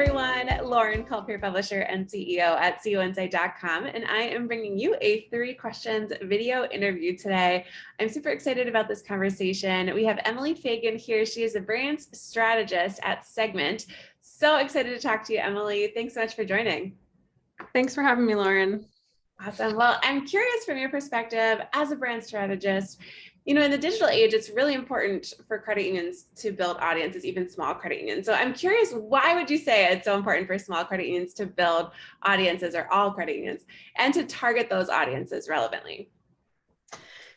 everyone, Lauren Culp, publisher and CEO at CUInsight.com, and I am bringing you a 3 questions video interview today. I'm super excited about this conversation. We have Emily Fagan here. She is a brand strategist at Segmint. So excited to talk to you, Emily. Thanks so much for joining. Thanks for having me, Lauren. Awesome. Well, I'm curious from your perspective as a brand strategist, in the digital age, it's really important for credit unions to build audiences, even small credit unions. So I'm curious, why would you say it's so important for small credit unions to build audiences, or all credit unions, and to target those audiences relevantly?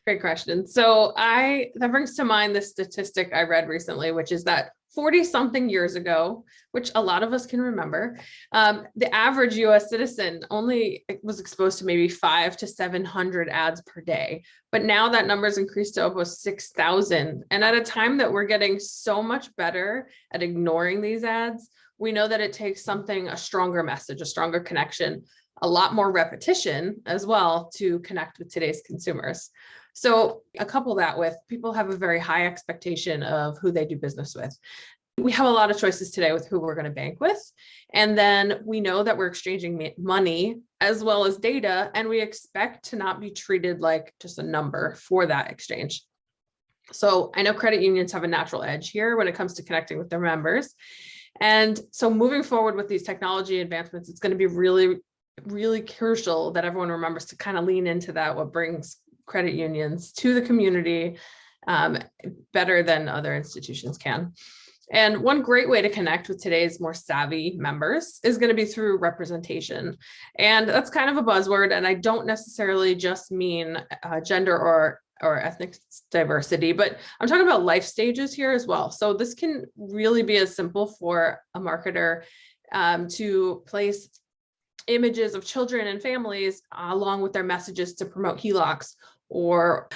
Great question. So that brings to mind this statistic I read recently, which is that 40-something years ago, which a lot of us can remember, the average US citizen only was exposed to maybe 500 to 700 ads per day. But now that number's increased to almost 6,000. And at a time that we're getting so much better at ignoring these ads, we know that it takes a stronger message, a stronger connection, a lot more repetition as well to connect with today's consumers. So couple that with people have a very high expectation of who they do business with. We have a lot of choices today with who we're going to bank with. And then we know that we're exchanging money as well as data, and we expect to not be treated like just a number for that exchange. So I know credit unions have a natural edge here when it comes to connecting with their members. And so moving forward with these technology advancements, it's going to be really, really crucial that everyone remembers to kind of lean into that, what brings credit unions to the community better than other institutions can. And one great way to connect with today's more savvy members is going to be through representation. And that's kind of a buzzword. And I don't necessarily just mean gender or ethnic diversity, but I'm talking about life stages here as well. So this can really be as simple for a marketer to place images of children and families along with their messages to promote HELOCs or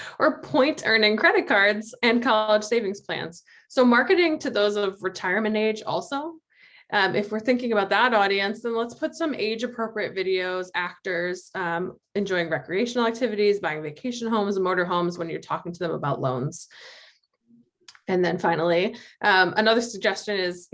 point earning credit cards and college savings plans. So marketing to those of retirement age also. If we're thinking about that audience, then let's put some age appropriate videos, actors enjoying recreational activities, buying vacation homes and motorhomes when you're talking to them about loans. And then finally, another suggestion is,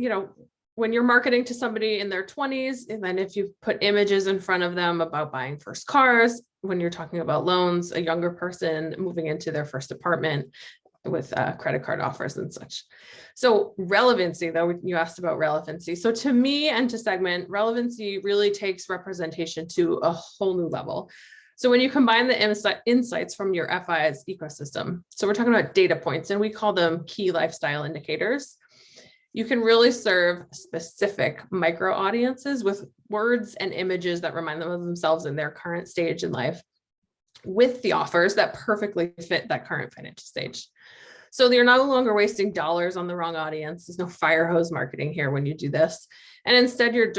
when you're marketing to somebody in their 20s, and then if you put images in front of them about buying first cars, when you're talking about loans, a younger person moving into their first apartment with credit card offers and such. So relevancy, though, you asked about relevancy. So to me and to Segmint, relevancy really takes representation to a whole new level. So when you combine the insights from your FI's ecosystem, so we're talking about data points, and we call them key lifestyle indicators. You can really serve specific micro audiences with words and images that remind them of themselves in their current stage in life, with the offers that perfectly fit that current financial stage. So you're no longer wasting dollars on the wrong audience. There's no fire hose marketing here when you do this. And instead you're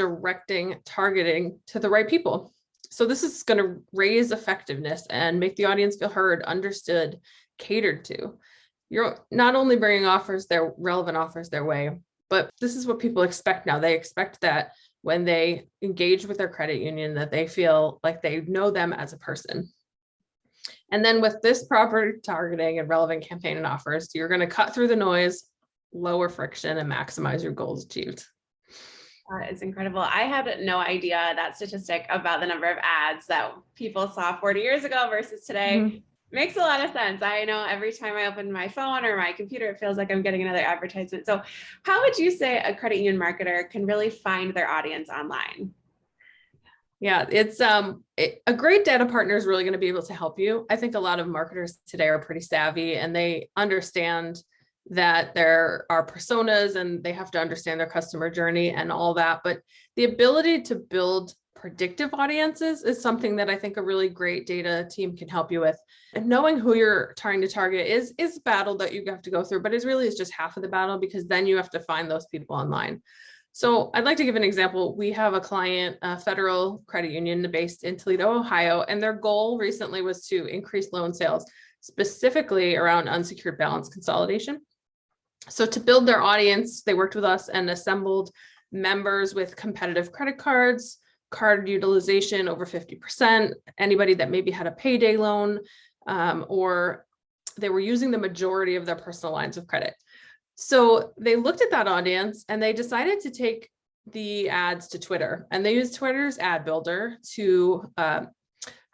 targeting to the right people. So this is going to raise effectiveness and make the audience feel heard, understood, catered to. You're not only bringing relevant offers their way, but this is what people expect now. They expect that when they engage with their credit union, that they feel like they know them as a person. And then with this proper targeting and relevant campaign and offers, you're going to cut through the noise, lower friction, and maximize your goals achieved. It's incredible. I had no idea that statistic about the number of ads that people saw 40 years ago versus today. Mm-hmm. Makes a lot of sense. I know every time I open my phone or my computer, it feels like I'm getting another advertisement. So how would you say a credit union marketer can really find their audience online? Yeah, it's a great data partner is really going to be able to help you. I think a lot of marketers today are pretty savvy, and they understand that there are personas and they have to understand their customer journey and all that. But the ability to build predictive audiences is something that I think a really great data team can help you with. And knowing who you're trying to target is a battle that you have to go through, but it really is just half of the battle, because then you have to find those people online. So I'd like to give an example. We have a client, a federal credit union based in Toledo, Ohio, and their goal recently was to increase loan sales, specifically around unsecured balance consolidation. So to build their audience, they worked with us and assembled members with competitive credit cards, card utilization over 50%, anybody that maybe had a payday loan, or they were using the majority of their personal lines of credit. So they looked at that audience and they decided to take the ads to Twitter, and they use Twitter's ad builder to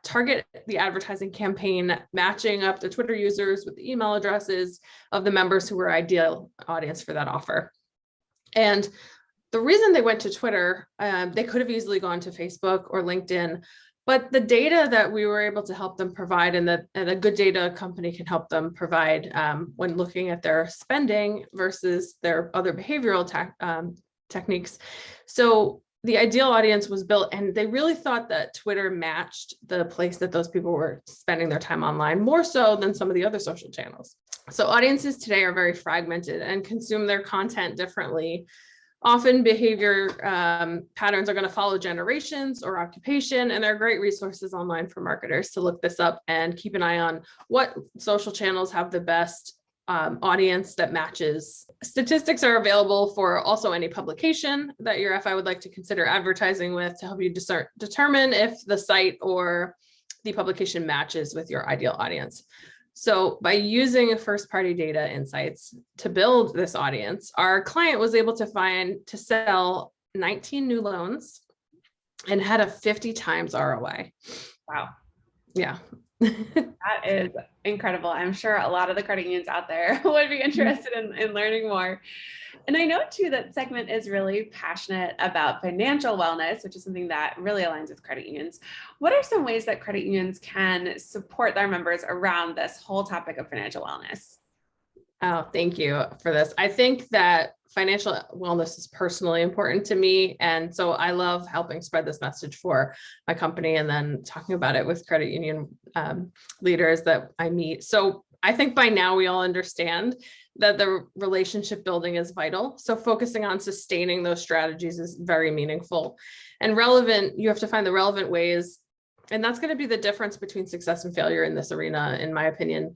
target the advertising campaign, matching up the Twitter users with the email addresses of the members who were ideal audience for that offer. And the reason they went to Twitter, they could have easily gone to Facebook or LinkedIn, but the data that we were able to help them provide, and that a good data company can help them provide when looking at their spending versus their other behavioral techniques. So the ideal audience was built, and they really thought that Twitter matched the place that those people were spending their time online, more so than some of the other social channels. So audiences today are very fragmented and consume their content differently. Often behavior patterns are going to follow generations or occupation, and there are great resources online for marketers to look this up and keep an eye on what social channels have the best audience that matches. Statistics are available for also any publication that your FI would like to consider advertising with to help you determine if the site or the publication matches with your ideal audience. So by using first-party data insights to build this audience, our client was able to sell 19 new loans and had a 50 times ROI. Wow. Yeah. That is incredible. I'm sure a lot of the credit unions out there would be interested in learning more. And I know too that Segmint is really passionate about financial wellness, which is something that really aligns with credit unions. What are some ways that credit unions can support their members around this whole topic of financial wellness? Oh, thank you for this. I think that financial wellness is personally important to me. And so I love helping spread this message for my company and then talking about it with credit union leaders that I meet. So I think by now we all understand that the relationship building is vital. So focusing on sustaining those strategies is very meaningful and relevant. You have to find the relevant ways. And that's going to be the difference between success and failure in this arena, in my opinion.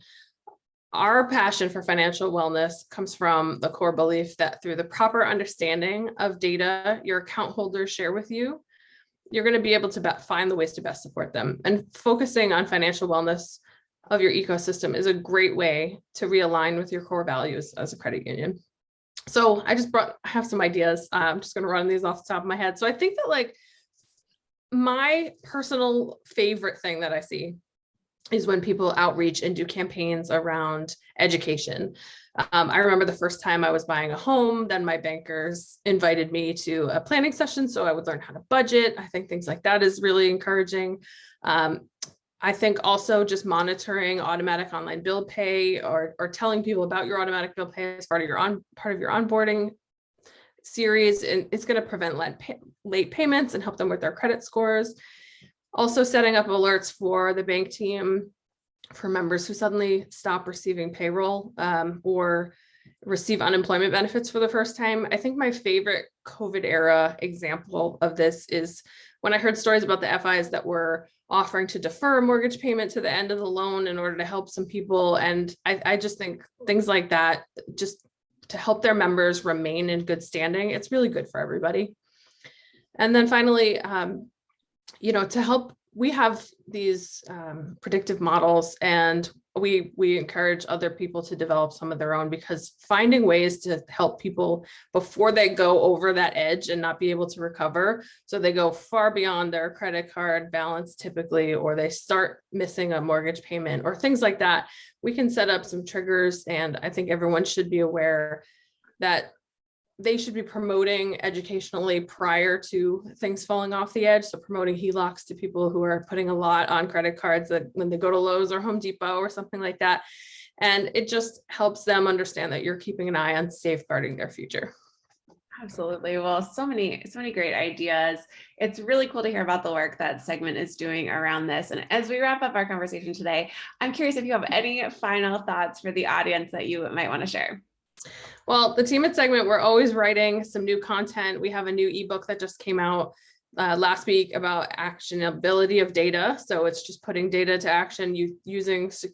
Our passion for financial wellness comes from the core belief that through the proper understanding of data your account holders share with you, you're going to be able to find the ways to best support them. And focusing on financial wellness of your ecosystem is a great way to realign with your core values as a credit union. So I have some ideas. I'm just going to run these off the top of my head. So I think that like my personal favorite thing that I see is when people outreach and do campaigns around education. I remember the first time I was buying a home, then my bankers invited me to a planning session so I would learn how to budget. I think things like that is really encouraging. I think also just monitoring automatic online bill pay or telling people about your automatic bill pay as part of your onboarding series, and it's going to prevent late payments and help them with their credit scores. Also setting up alerts for the bank team for members who suddenly stop receiving payroll or receive unemployment benefits for the first time. I think my favorite COVID era example of this is when I heard stories about the FIs that were offering to defer a mortgage payment to the end of the loan in order to help some people. And I just think things like that, just to help their members remain in good standing, it's really good for everybody. And then finally, to help, we have these predictive models, and we encourage other people to develop some of their own, because finding ways to help people before they go over that edge and not be able to recover, so they go far beyond their credit card balance typically, or they start missing a mortgage payment or things like that, we can set up some triggers. And I think everyone should be aware that they should be promoting educationally prior to things falling off the edge. So promoting HELOCs to people who are putting a lot on credit cards, that when they go to Lowe's or Home Depot or something like that. And it just helps them understand that you're keeping an eye on safeguarding their future. Absolutely. Well, so many great ideas. It's really cool to hear about the work that Segmint is doing around this. And as we wrap up our conversation today, I'm curious if you have any final thoughts for the audience that you might want to share. Well, the team at Segmint, we're always writing some new content. We have a new ebook that just came out last week about actionability of data. So it's just putting data to action,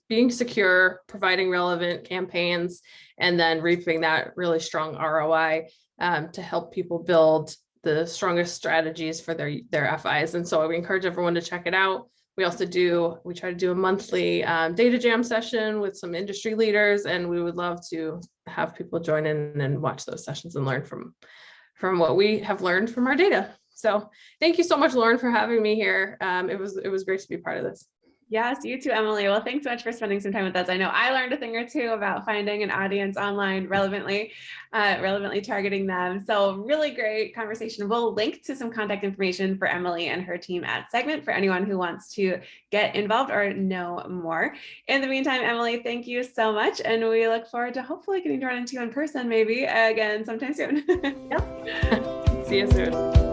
being secure, providing relevant campaigns, and then reaping that really strong ROI to help people build the strongest strategies for their FIs. And so we encourage everyone to check it out. We try to do a monthly data jam session with some industry leaders, and we would love to have people join in and watch those sessions and learn from from what we have learned from our data. So thank you so much, Lauren, for having me here. It was great to be part of this. Yes, you too, Emily. Well, thanks so much for spending some time with us. I know I learned a thing or two about finding an audience online relevantly targeting them. So really great conversation. We'll link to some contact information for Emily and her team at Segmint for anyone who wants to get involved or know more. In the meantime, Emily, thank you so much. And we look forward to hopefully getting to run into you in person maybe again sometime soon. Yep. See you soon.